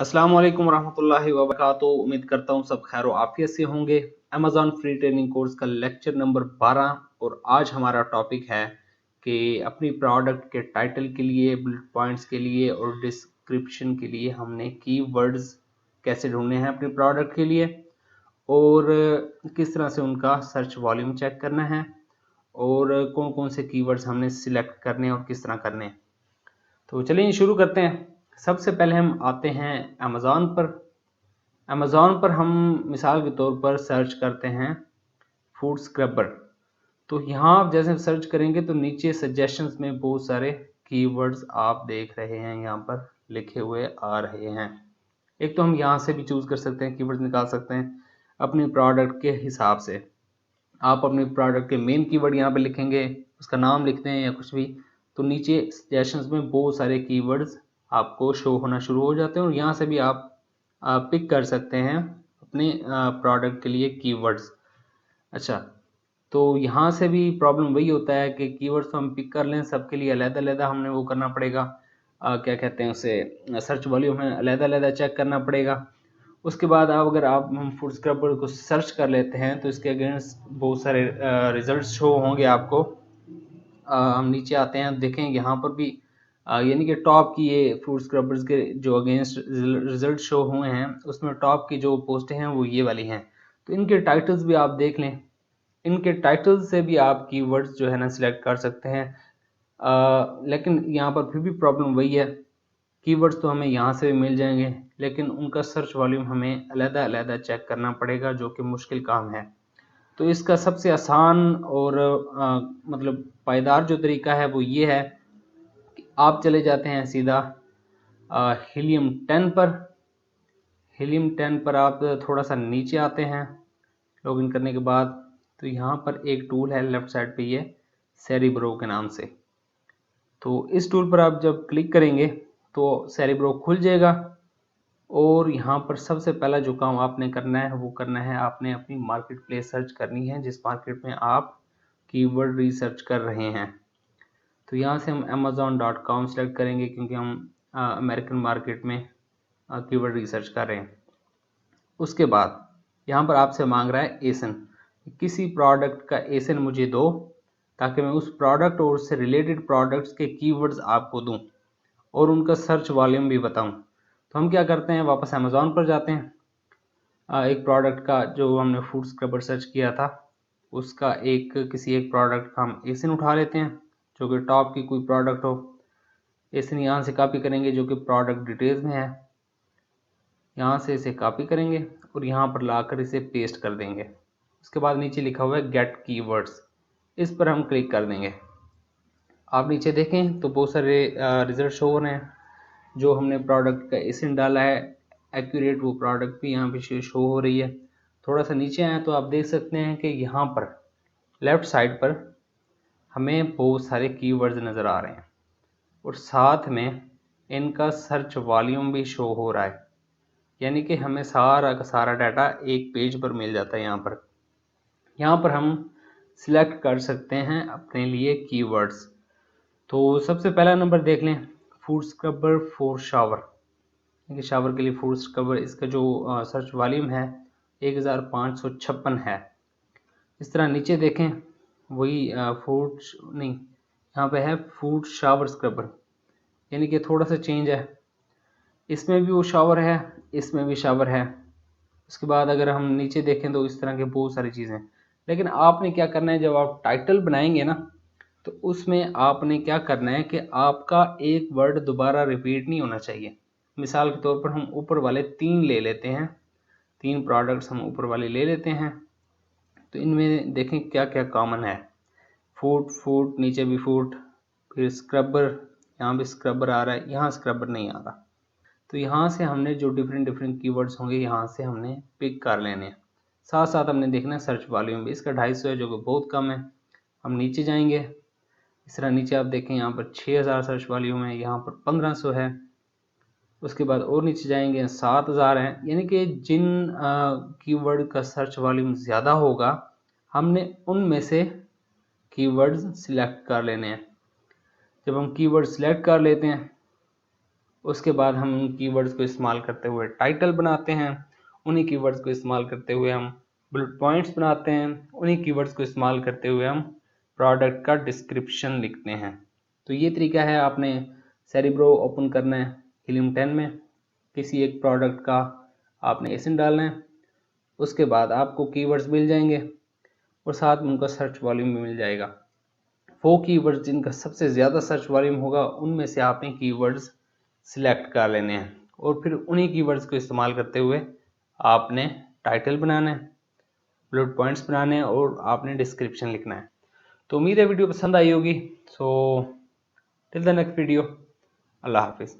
अस्सलाम वालेकुम रहमतुल्लाहि व बरकातुहू। उम्मीद करता हूँ सब खैर आफियत से होंगे। अमेज़ॉन फ्री ट्रेनिंग कोर्स का लेक्चर नंबर 12 और आज हमारा टॉपिक है कि अपनी प्रोडक्ट के टाइटल के लिए, बुलेट पॉइंट्स के लिए और डिस्क्रिप्शन के लिए हमने कीवर्ड्स कैसे ढूंढने हैं अपनी प्रोडक्ट के लिए और किस तरह से उनका सर्च वॉल्यूम चेक करना है और कौन कौन से कीवर्ड्स हमने सिलेक्ट करने हैं और किस तरह करने हैं। तो चलिए शुरू करते हैं। सबसे पहले हम आते हैं अमेज़ॉन पर। अमेज़ॉन पर हम मिसाल के तौर पर सर्च करते हैं फूड स्क्रबर। तो यहाँ आप जैसे सर्च करेंगे तो नीचे सजेशंस में बहुत सारे कीवर्ड्स आप देख रहे हैं, यहाँ पर लिखे हुए आ रहे हैं। एक तो हम यहाँ से भी चूज़ कर सकते हैं, कीवर्ड्स निकाल सकते हैं अपनी प्रोडक्ट के हिसाब से। आप अपने प्रोडक्ट के मेन कीवर्ड यहाँ पे लिखेंगे, उसका नाम लिखते हैं या कुछ भी, तो नीचे सजेशंस में बहुत सारे कीवर्ड्स आपको शो होना शुरू हो जाते हैं और यहाँ से भी आप पिक कर सकते हैं अपने प्रोडक्ट के लिए कीवर्ड्स। अच्छा, तो यहाँ से भी प्रॉब्लम वही होता है कि कीवर्ड्स तो हम पिक कर लें, सबके लिए अलग-अलग हमने वो करना पड़ेगा, क्या कहते हैं उसे, सर्च वॉल्यूम हमें अलग-अलग चेक करना पड़ेगा। उसके बाद अगर आप हम फूड स्क्रबर को सर्च कर लेते हैं तो इसके अगेंस्ट बहुत सारे रिजल्ट शो होंगे आपको। हम नीचे आते हैं, देखें यहाँ पर भी यानी कि टॉप की ये फूड स्क्रबर्स के जो अगेंस्ट रिजल्ट शो हुए हैं उसमें टॉप की जो पोस्टें हैं वो ये वाली हैं। तो इनके टाइटल्स भी आप देख लें, इनके टाइटल्स से भी आप कीवर्ड्स जो है ना सिलेक्ट कर सकते हैं। लेकिन यहाँ पर फिर भी प्रॉब्लम वही है, कीवर्ड्स तो हमें यहाँ से भी मिल जाएंगे लेकिन उनका सर्च वॉल्यूम हमें अलग-अलग चेक करना पड़ेगा, जो कि मुश्किल काम है। तो इसका सबसे आसान और मतलब पायदार जो तरीका है वो ये है कि आप चले जाते हैं सीधा हीलियम 10 पर। हीलियम 10 पर आप थोड़ा सा नीचे आते हैं लॉगिन करने के बाद, तो यहाँ पर एक टूल है लेफ्ट साइड पे, ये सेरिब्रो के नाम से। तो इस टूल पर आप जब क्लिक करेंगे तो सेरिब्रो खुल जाएगा और यहाँ पर सबसे पहला जो काम आपने करना है वो करना है, आपने अपनी मार्केट प्लेस सर्च करनी है जिस मार्केट में आप कीवर्ड रिसर्च कर रहे हैं। तो यहाँ से हम amazon.com सेलेक्ट करेंगे क्योंकि हम अमेरिकन मार्केट में कीवर्ड रिसर्च कर रहे हैं। उसके बाद यहाँ पर आपसे मांग रहा है एसन, किसी प्रोडक्ट का एसन मुझे दो ताकि मैं उस प्रोडक्ट और उससे रिलेटेड प्रोडक्ट्स के कीवर्ड्स आपको दूं और उनका सर्च वॉल्यूम भी बताऊं। तो हम क्या करते हैं, वापस अमेज़ॉन पर जाते हैं। एक प्रोडक्ट का जो हमने फूड स्क्रबर सर्च किया था उसका किसी एक प्रोडक्ट का हम एसन उठा लेते हैं जो कि टॉप की कोई प्रोडक्ट हो। एसन यहाँ से कॉपी करेंगे जो कि प्रोडक्ट डिटेल्स में है, यहाँ से इसे कॉपी करेंगे और यहाँ पर लाकर इसे पेस्ट कर देंगे। उसके बाद नीचे लिखा हुआ है गेट कीवर्ड्स, इस पर हम क्लिक कर देंगे। आप नीचे देखें तो बहुत सारे रिजल्ट शो हो रहे हैं। जो हमने प्रोडक्ट का एसन डाला है एक्यूरेट वो प्रोडक्ट भी यहाँ पे शो हो रही है। थोड़ा सा नीचे आए तो आप देख सकते हैं कि यहाँ पर लेफ्ट साइड पर हमें बहुत सारे कीवर्ड्स नज़र आ रहे हैं और साथ में इनका सर्च वॉल्यूम भी शो हो रहा है, यानी कि हमें सारा का सारा डाटा एक पेज पर मिल जाता है। यहाँ पर हम सिलेक्ट कर सकते हैं अपने लिए कीवर्ड्स। तो सबसे पहला नंबर देख लें, फूड स्क्रबर फॉर शावर, यानी शावर के लिए फूड स्क्रबर। इसका जो सर्च वॉल्यूम है 1556 है। इस तरह नीचे देखें वही फूड नहीं, यहाँ पे है फूड शावर स्क्रबर, यानी कि थोड़ा सा चेंज है, इसमें भी वो शावर है, इसमें भी शावर है। उसके बाद अगर हम नीचे देखें तो इस तरह के बहुत सारी चीज़ें हैं। लेकिन आपने क्या करना है, जब आप टाइटल बनाएंगे ना तो उसमें आपने क्या करना है कि आपका एक वर्ड दोबारा रिपीट नहीं होना चाहिए। मिसाल के तौर पर हम ऊपर वाले 3 ले लेते हैं, 3 प्रोडक्ट्स हम ऊपर वाले ले लेते हैं। तो इनमें देखें क्या क्या कॉमन है, फूड नीचे भी फूड, फिर स्क्रबर, यहाँ भी स्क्रबर आ रहा है, यहाँ स्क्रबर नहीं आ रहा। तो यहाँ से हमने जो डिफरेंट कीवर्ड्स होंगे यहाँ से हमने पिक कर लेने हैं। साथ साथ हमने देखना है सर्च वॉल्यूम भी, इसका 250 है जो कि बहुत कम है। हम नीचे जाएंगे, इस तरह नीचे आप देखें यहाँ पर 6000 सर्च वॉल्यूम है, यहाँ पर 1500 है। उसके बाद और नीचे जाएंगे 7000 है, यानी कि जिन कीवर्ड का सर्च वॉल्यूम ज़्यादा होगा हमने उनमें से कीवर्ड्स सिलेक्ट कर लेने हैं। जब हम कीवर्ड सिलेक्ट कर लेते हैं उसके बाद हम उन कीवर्ड्स को इस्तेमाल करते हुए टाइटल बनाते हैं, उन्हीं कीवर्ड्स को इस्तेमाल करते हुए हम बुलेट पॉइंट्स बनाते हैं, उन्हीं कीवर्ड्स को इस्तेमाल करते हुए हम प्रोडक्ट का डिस्क्रिप्शन लिखते हैं। तो ये तरीका है, आपने सेरिब्रो ओपन करना है हीलियम 10 में, किसी एक प्रोडक्ट का आपने एसिन डालना है, उसके बाद आपको कीवर्ड्स मिल जाएंगे और साथ में उनका सर्च वॉल्यूम भी मिल जाएगा। वो कीवर्ड्स जिनका सबसे ज़्यादा सर्च वॉल्यूम होगा उनमें से आपने कीवर्ड्स सिलेक्ट कर लेने हैं और फिर उन्हीं कीवर्ड्स को इस्तेमाल करते हुए आपने टाइटल बनाना है, बुलेट पॉइंट्स बनाने हैं और आपने डिस्क्रिप्शन लिखना है। तो उम्मीद है वीडियो पसंद आई होगी। So till the next video, Allah हाफिज़।